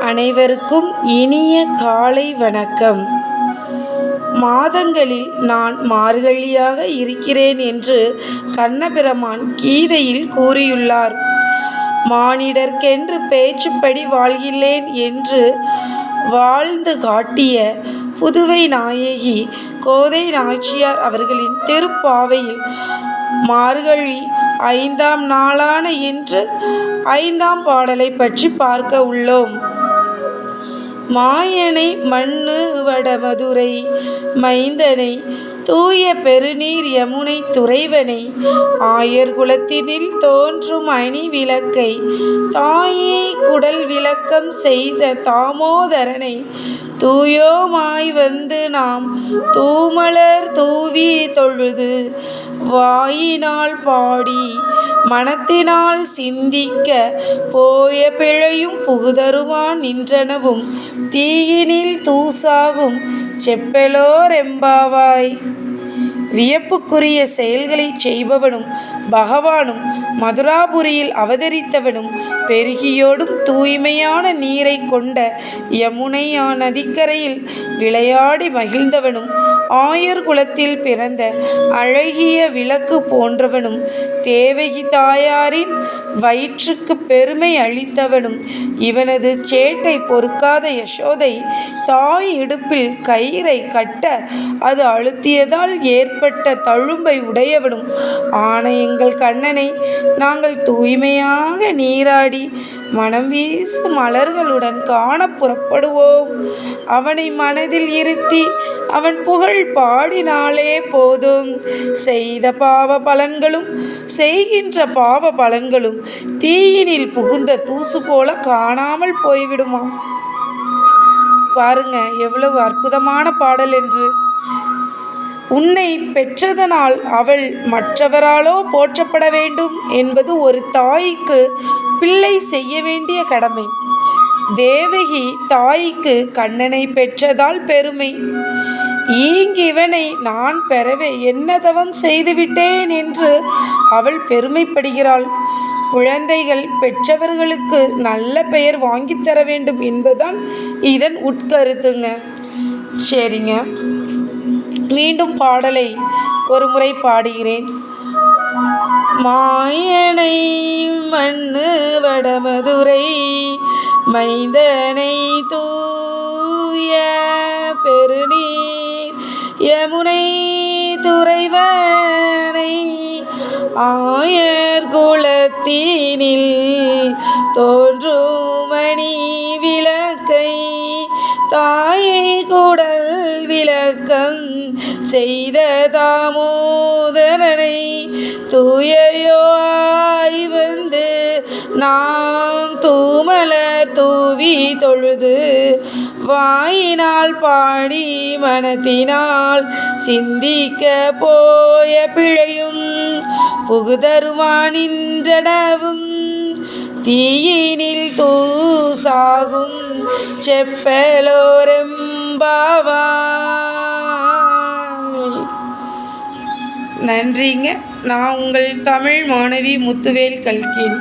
அனைவருக்கும் இனிய காலை வணக்கம். மாதங்களில் நான் மார்கழியாக இருக்கிறேன் என்று கண்ணபிரான் கீதையில் கூறியுள்ளார். மானிடர்க்கென்று பேச்சுப்படி வாழ்கிறேன் என்று வாழ்ந்து காட்டிய புதுவை நாயகி கோதை நாச்சியார் அவர்களின் திருப்பாவையில் மார்கழி 5ஆம் நாளான இன்று 5ஆம் பாடலை பற்றி பார்க்க உள்ளோம். மாயனை மண்ணு வடமதுரை மைந்தனை தூய பெருநீர் யமுனை துறைவனை ஆயர் குலத்தினில் தோன்றும் அணி விளக்கை தாயே குடல் விளக்கம் செய்த தாமோதரனை தூயோமாய் வந்து நாம் தூமலர் தூவி தொழுது வாயினால் பாடி மனத்தினால் சிந்திக்க போய பிழையும் புகுதருவான் நின்றனவும் தீயினில் தூசாகும் செப்பலோரெம்பாவாய். வியப்புக்குரிய செயல்களை செய்பவனும் பகவானும் மதுராபுரியில் அவதரித்தவனும் பெருகியோடும் தூய்மையான நீரை கொண்ட யமுனை நதிக்கரையில் விளையாடி மகிழ்ந்தவனும் ஆயர் குலத்தில் பிறந்த அழகிய விளக்கு போன்றவனும் தேவகி தாயாரின் வயிற்றுக்கு பெருமை அளித்தவனும் இவனது சேட்டை பொறுக்காத யசோதை தாய் இடுப்பில் கயிறை கட்ட அது அழுத்தியதால் ஏற்பட்ட தழும்பை உடையவனும் ஆன எங்கள் கண்ணனை நாங்கள் தூய்மையாக நீராடி மனம் வீசு மலர்களுடன் காண புறப்படுவோம். அவனை மனதில் இருத்தி அவன் புகழ் பாடினாலே போதும். செய்த பாவ பலன்களும் செய்கின்ற பாவ பலன்களும் தீயினில் புகுந்த தூசு போல காணாமல் போய்விடுமா? பாருங்க எவ்வளவு அற்புதமான பாடல் என்று. உன்னை பெற்றதனால் அவள் மற்றவராலோ போற்றப்பட வேண்டும் என்பது ஒரு தாய்க்கு பிள்ளை செய்ய வேண்டிய கடமை. தேவகி தாய்க்கு கண்ணனை பெற்றதால் பெருமை. ஈங்கிவனை நான் பெறவே என்ன தவம் செய்துவிட்டேன் என்று அவள் பெருமைப்படுகிறாள். குழந்தைகள் பெற்றவர்களுக்கு நல்ல பெயர் வாங்கித்தர வேண்டும் என்பதுதான் இதன் உட்கருத்துங்க. சரிங்க, மீண்டும் பாடலை ஒரு முறை பாடுகிறேன். மாயனை மண்ணு வடமதுரை மைந்தனை தூய பெருநீர் யமுனை துறைவனை ஆயர் குலத்தினில் தோன்றுமணி விளக்கை தாயை குடல் விளக்கம் செய்த தாமோதரனை தூயோயாய் வந்து நாம் தூமலர் தூவி தொழுது வாயினால் பாடி மனத்தினால் சிந்திக்க போய பிழையும் புகுதருவானின்றனவும் தீயினில் தூசாகும் செப்பலோரெம்பாவாய். நன்றிங்க. நான் உங்கள் தமிழ் மாணவி முத்துவேல் கல்கின்.